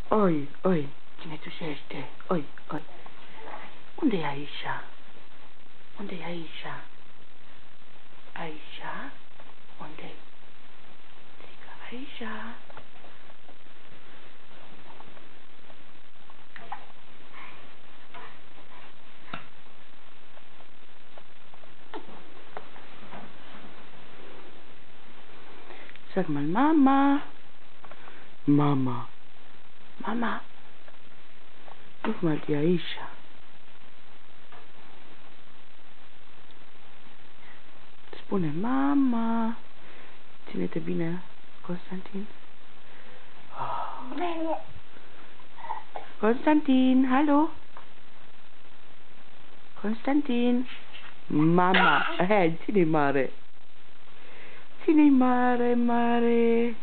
Oi, oi, cine tușește? Oi, oi. Unde e Aisha? Unde e Aisha? Aisha? Unde-i? Strică Aisha. Sag mal Mama. Mama. Mama. Ruf mal die Aisha. Spune Mama. Ține-te bine, Constantin. Oh. Constantin, hallo? Constantin. Mama. Ține-i mare. Ține-i mare, mare.